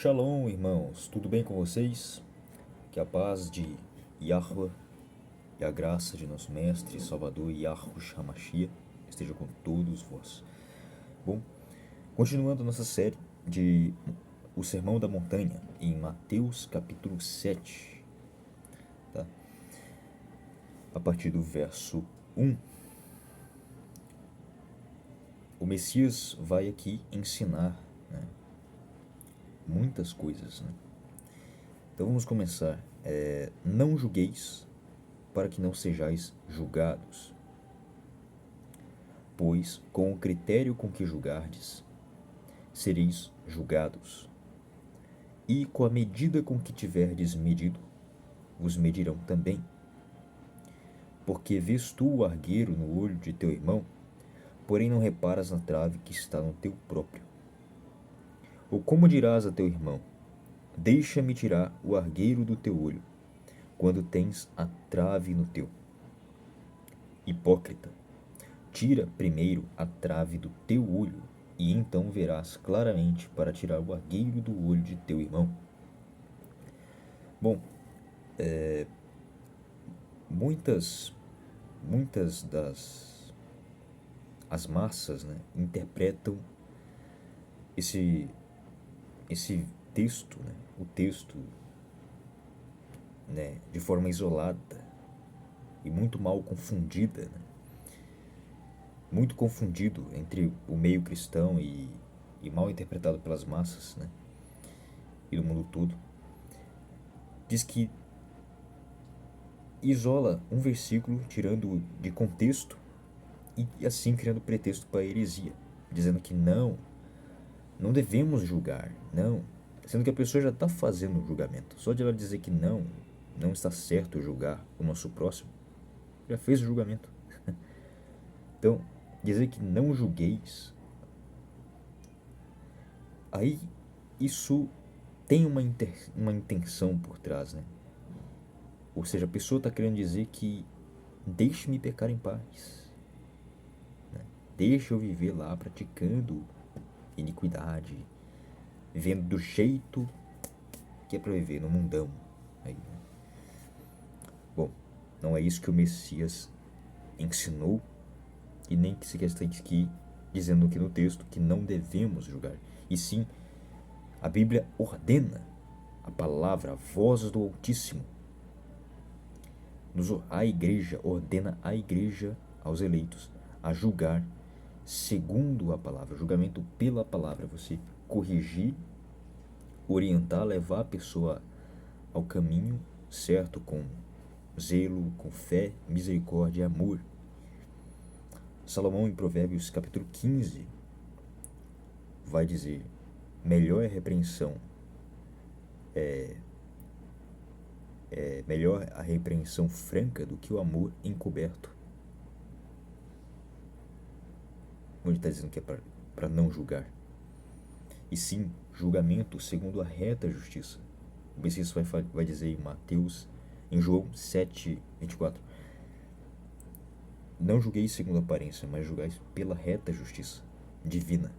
Shalom, irmãos, tudo bem com vocês? Que a paz de Yahweh e a graça de nosso Mestre e Salvador Yahushua HaMashiach esteja com todos vós. Bom, continuando nossa série de O Sermão da Montanha, em Mateus capítulo 7, tá? A partir do verso 1, o Messias vai aqui ensinar, né, muitas coisas, né? Então vamos começar. Não julgueis para que não sejais julgados, pois com o critério com que julgardes, sereis julgados, e com a medida com que tiverdes medido, vos medirão também. Porque vês tu o argueiro no olho de teu irmão, porém não reparas na trave que está no teu próprio? Ou como dirás a teu irmão: deixa-me tirar o argueiro do teu olho, quando tens a trave no teu? Hipócrita, tira primeiro a trave do teu olho, e então verás claramente para tirar o argueiro do olho de teu irmão. Bom, muitas das as massas, né, interpretam esse texto, né, o texto, né, de forma isolada e muito mal confundida, né? Muito confundido entre o meio cristão e mal interpretado pelas massas, né, e no mundo todo. Diz que isola um versículo, tirando de contexto e assim criando pretexto para a heresia, dizendo que não devemos julgar, não, sendo que a pessoa já está fazendo o julgamento. Só de ela dizer que não está certo julgar o nosso próximo, já fez o julgamento. Então, dizer que não julgueis, aí isso tem uma intenção por trás, né? Ou seja, a pessoa está querendo dizer que deixe-me pecar em paz, né? Deixa eu viver lá praticando iniquidade, vivendo do jeito que é para viver no mundão. Aí, né? Bom, não é isso que o Messias ensinou, e nem que se questão aqui dizendo aqui no texto que não devemos julgar, e sim a Bíblia ordena, a palavra, a voz do Altíssimo, a igreja ordena a igreja, aos eleitos, a julgar segundo a palavra, julgamento pela palavra, você corrigir, orientar, levar a pessoa ao caminho certo com zelo, com fé, misericórdia e amor. Salomão, em Provérbios capítulo 15, vai dizer: melhor é a repreensão, melhor a repreensão franca do que o amor encoberto. Onde está dizendo que é para não julgar, e sim julgamento segundo a reta justiça. O Messias vai dizer em João 7:24: não julgueis segundo a aparência, mas julgueis pela reta justiça divina.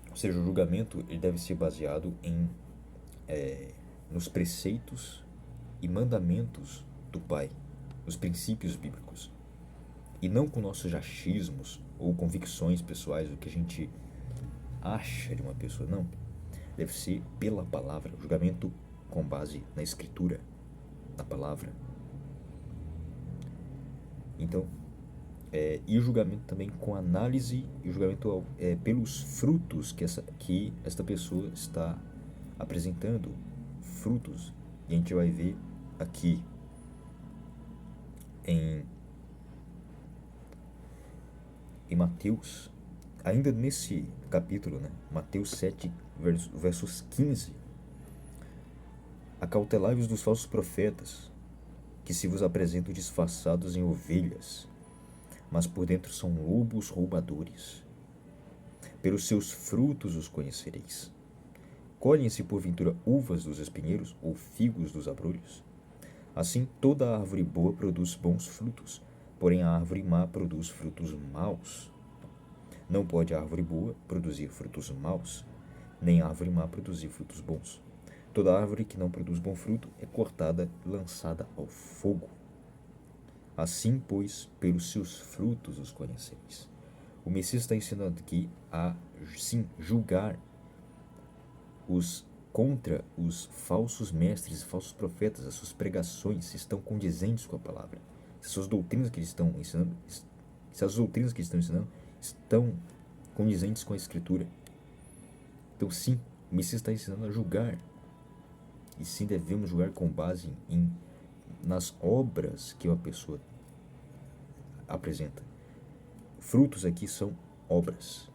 Ou seja, o julgamento ele deve ser baseado nos preceitos e mandamentos do Pai, nos princípios bíblicos, e não com nossos achismos ou convicções pessoais, o que a gente acha de uma pessoa. Não, deve ser pela palavra, julgamento com base na escritura, na palavra. Então, e o julgamento também com análise, e o julgamento pelos frutos que esta pessoa está apresentando, frutos. E a gente vai ver aqui em Mateus, ainda nesse capítulo, né, Mateus 7, versos 15: acautelai-vos dos falsos profetas, que se vos apresentam disfarçados em ovelhas, mas por dentro são lobos roubadores. Pelos seus frutos os conhecereis. Colhem-se porventura uvas dos espinheiros ou figos dos abrolhos? Assim toda árvore boa produz bons frutos, porém a árvore má produz frutos maus. Não pode a árvore boa produzir frutos maus, nem árvore má produzir frutos bons. Toda árvore que não produz bom fruto é cortada e lançada ao fogo. Assim, pois, pelos seus frutos os conheceis. O Messias está ensinando aqui a, sim, julgar contra os falsos mestres, falsos profetas. As suas pregações estão condizentes com a palavra. Se as suas doutrinas que eles estão ensinando, se as doutrinas que eles estão ensinando estão condizentes com a Escritura. Então, sim, o Messias está ensinando a julgar. E sim, devemos julgar com base nas obras que uma pessoa apresenta. Frutos aqui são obras.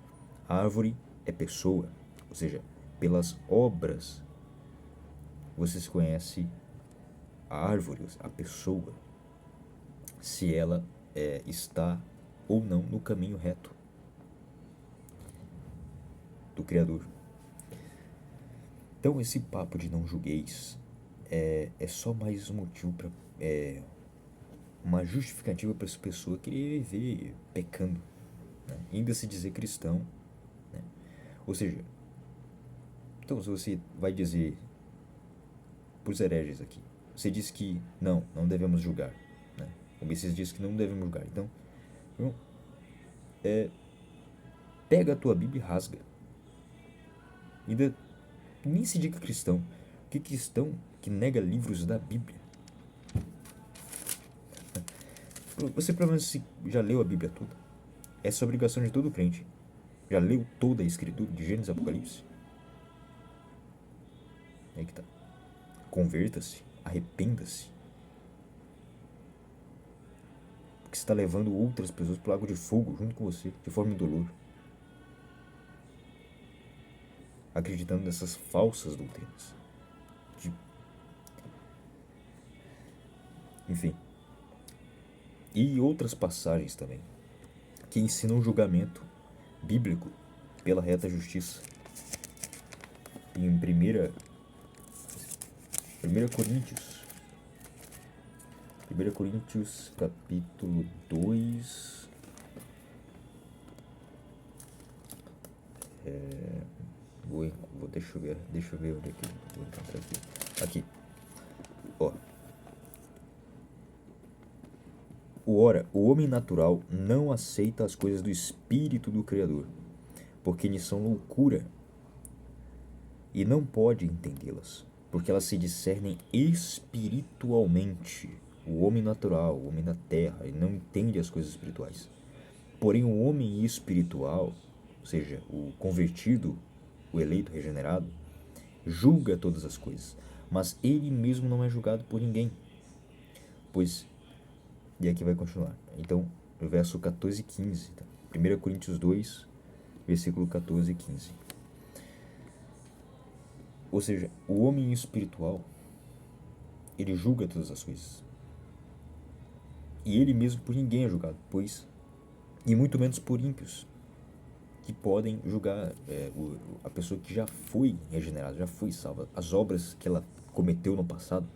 A árvore é pessoa, ou seja, pelas obras você se conhece a árvore, a pessoa, se ela está ou não no caminho reto do Criador. Então esse papo de não julgueis é só mais um motivo para uma justificativa para essa pessoa querer viver pecando, né? Ainda se dizer cristão, né? Ou seja, então se você vai dizer para os hereges aqui, você diz que não devemos julgar, né? O Messias diz que não devemos julgar. Então pega a tua Bíblia e rasga. Ainda nem se diga cristão. Que cristão que nega livros da Bíblia? Você pelo menos já leu a Bíblia toda? Essa é a obrigação de todo crente. Já leu toda a Escritura, de Gênesis a Apocalipse? Aí que tá. Converta-se, arrependa-se. Porque você está levando outras pessoas para o lago de fogo junto com você, de forma indolor. Acreditando nessas falsas doutrinas. Enfim. E outras passagens também, que ensinam o julgamento bíblico pela reta justiça. Em 1 Coríntios capítulo 2, deixa eu ver onde é que eu vou encontrar aqui. Ó. Ora, o homem natural não aceita as coisas do Espírito do Criador, porque lhes são loucura, e não pode entendê-las, porque elas se discernem espiritualmente. O homem natural, o homem da terra, ele não entende as coisas espirituais. Porém, o homem espiritual, ou seja, o convertido, o eleito, regenerado, julga todas as coisas, mas ele mesmo não é julgado por ninguém. Pois, e aqui vai continuar. Então, no verso 14 e 15, tá? 1 Coríntios 2, versículo 14 e 15. Ou seja, o homem espiritual, ele julga todas as coisas. E ele mesmo por ninguém é julgado, pois, e muito menos por ímpios, que podem julgar a pessoa que já foi regenerada, já foi salva. As obras que ela cometeu no passado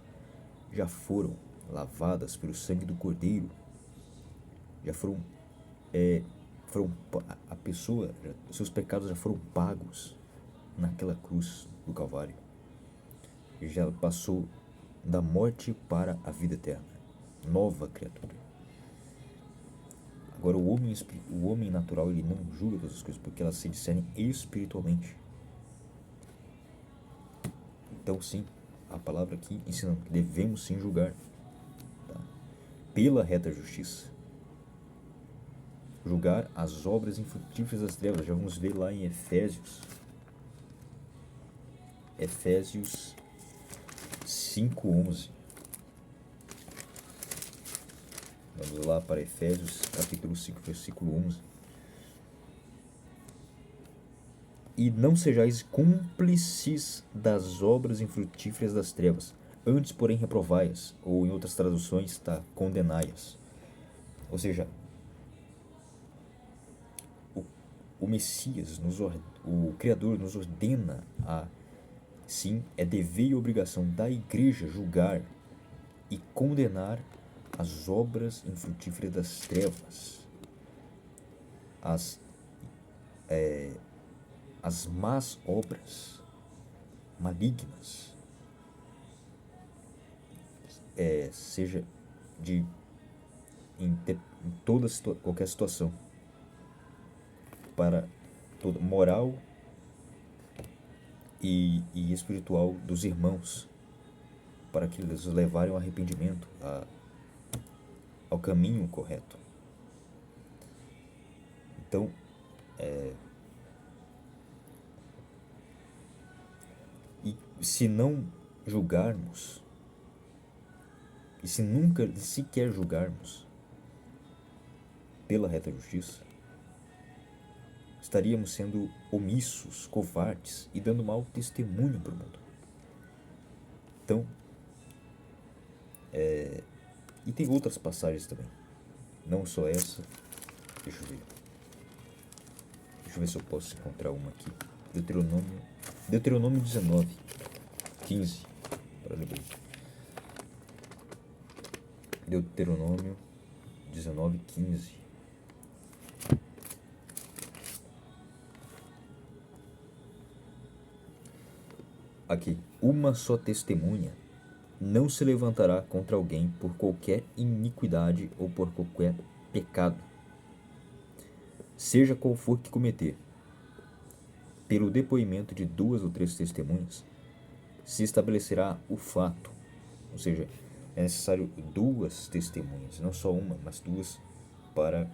já foram lavadas pelo sangue do Cordeiro, já foram a pessoa, seus pecados já foram pagos naquela cruz do Calvário. E já passou da morte para a vida eterna, nova criatura. Agora o homem natural, ele não julga todas as coisas, porque elas se discernem espiritualmente. Então sim, a palavra aqui ensinando que devemos sim julgar, tá? Pela reta justiça. Julgar as obras infrutíferas das trevas. Já vamos ver lá em Efésios 5:11. Vamos lá para Efésios capítulo 5, versículo 11. E não sejais cúmplices das obras infrutíferas das trevas, antes, porém, reprovai-as, ou em outras traduções está, condenai-as. Ou seja, o Messias, o Criador nos ordena sim, é dever e obrigação da igreja julgar e condenar as obras infrutíferas das trevas, as más obras malignas, seja em qualquer situação, para toda moral e espiritual dos irmãos, para que eles levarem ao arrependimento, ao caminho correto. Então, e se não julgarmos, e se nunca sequer julgarmos pela reta justiça, estaríamos sendo omissos, covardes e dando mau testemunho para o mundo. Então, e tem outras passagens também, não só essa. Deixa eu ver se eu posso encontrar uma aqui. Deuteronômio 19, 15, para lembrar. Deuteronômio 19, 15. Aqui, uma só testemunha não se levantará contra alguém por qualquer iniquidade ou por qualquer pecado, seja qual for que cometer. Pelo depoimento de 2 ou 3 testemunhas se estabelecerá o fato. Ou seja, é necessário 2 testemunhas, não só uma, mas 2, para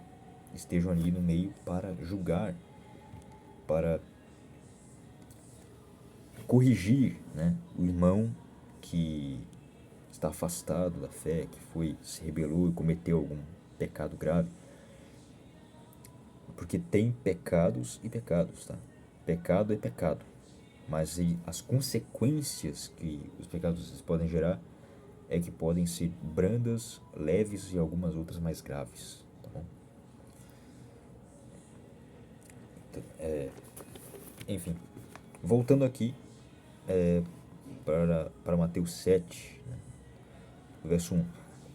estejam ali no meio para julgar, para corrigir, né, o irmão que está afastado da fé, que se rebelou e cometeu algum pecado grave. Porque tem pecados e pecados, tá? Pecado é pecado, mas as consequências que os pecados podem gerar é que podem ser brandas, leves e algumas outras mais graves, tá bom? Então, enfim, voltando aqui para Mateus 7, né? Verso 1.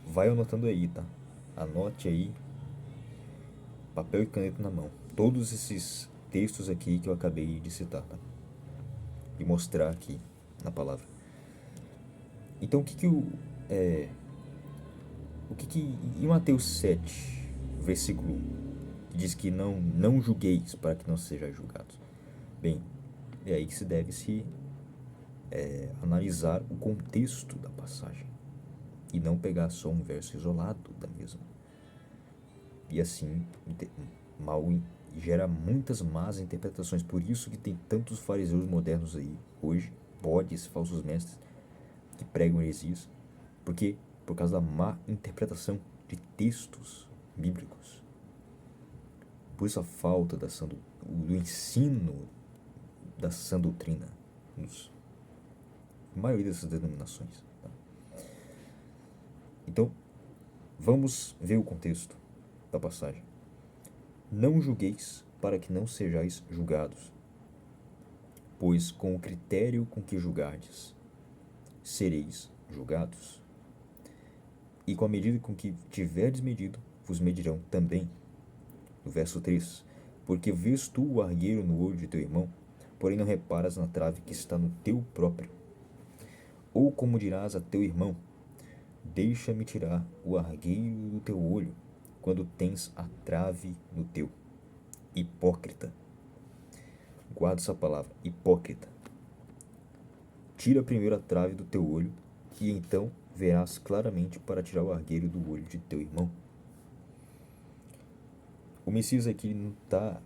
Vai anotando aí, tá? Anote aí, papel e caneta na mão, todos esses textos aqui que eu acabei de citar, tá? E mostrar aqui na palavra. Então, o que em Mateus 7, versículo 1, que diz que não julgueis para que não sejais julgados? Bem, é aí que se deve analisar o contexto da passagem e não pegar só um verso isolado da mesma. E assim gera muitas más interpretações. Por isso que tem tantos fariseus modernos aí hoje, bodes, falsos mestres, que pregam heresias. Porque por causa da má interpretação de textos bíblicos. Por isso a falta do ensino da sã doutrina na maioria dessas denominações, tá? Então, vamos ver o contexto da passagem. Não julgueis para que não sejais julgados, pois com o critério com que julgardes, sereis julgados. E com a medida com que tiverdes medido, vos medirão também. No verso 3, porque vês tu o argueiro no olho de teu irmão, porém não reparas na trave que está no teu próprio. Ou como dirás a teu irmão, deixa-me tirar o argueiro do teu olho, quando tens a trave no teu. Hipócrita. Guarda essa palavra, hipócrita. Tira primeiro a trave do teu olho, e então verás claramente para tirar o argueiro do olho de teu irmão. O Messias aqui não está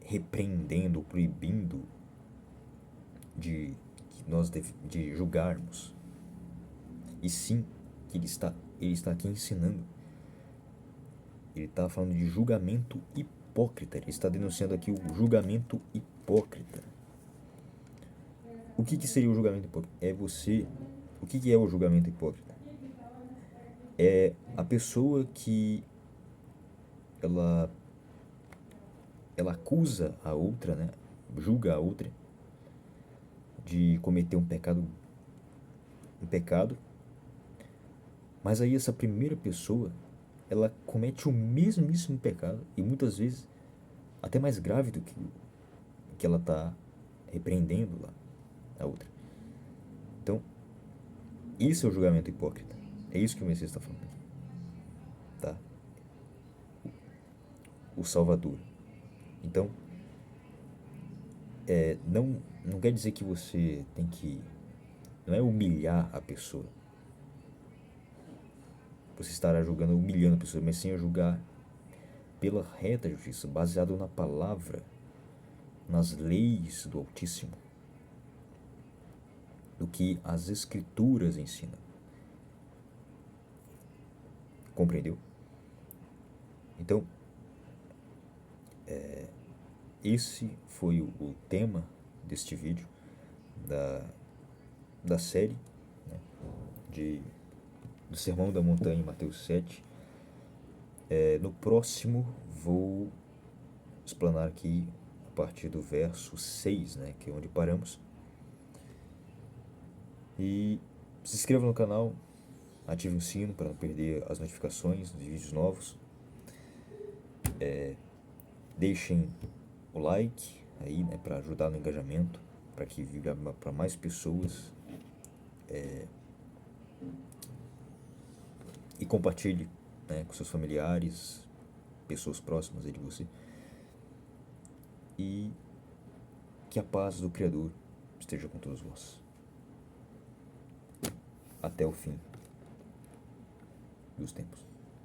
repreendendo ou proibindo de julgarmos, e sim que ele está aqui ensinando. Ele está falando de julgamento hipócrita. Ele está denunciando aqui o julgamento hipócrita. O que seria o julgamento hipócrita? O que é o julgamento hipócrita? É a pessoa que ela acusa a outra, né? Julga a outra de cometer um pecado, mas aí essa primeira pessoa, ela comete o mesmíssimo pecado, e muitas vezes até mais grave do que que ela está repreendendo lá a outra. Então, isso é o julgamento hipócrita. É isso que o Messias está falando. Tá? O Salvador. Então, não quer dizer que você tem que... Não é humilhar a pessoa. Você estará julgando, humilhando a pessoa, mas sim a julgar pela reta justiça, baseado na palavra, nas leis do Altíssimo, do que as Escrituras ensinam. Compreendeu? Então, esse foi o tema deste vídeo, da série, né, do Sermão da Montanha, em Mateus 7. No próximo, vou explanar aqui a partir do verso 6, né, que é onde paramos. E se inscreva no canal, ative o sino para não perder as notificações de vídeos novos. Deixem o like aí, né, para ajudar no engajamento, para que viva para mais pessoas. E compartilhe, né, com seus familiares, pessoas próximas aí de você. E que a paz do Criador esteja com todos vós. Até o fim dos tempos.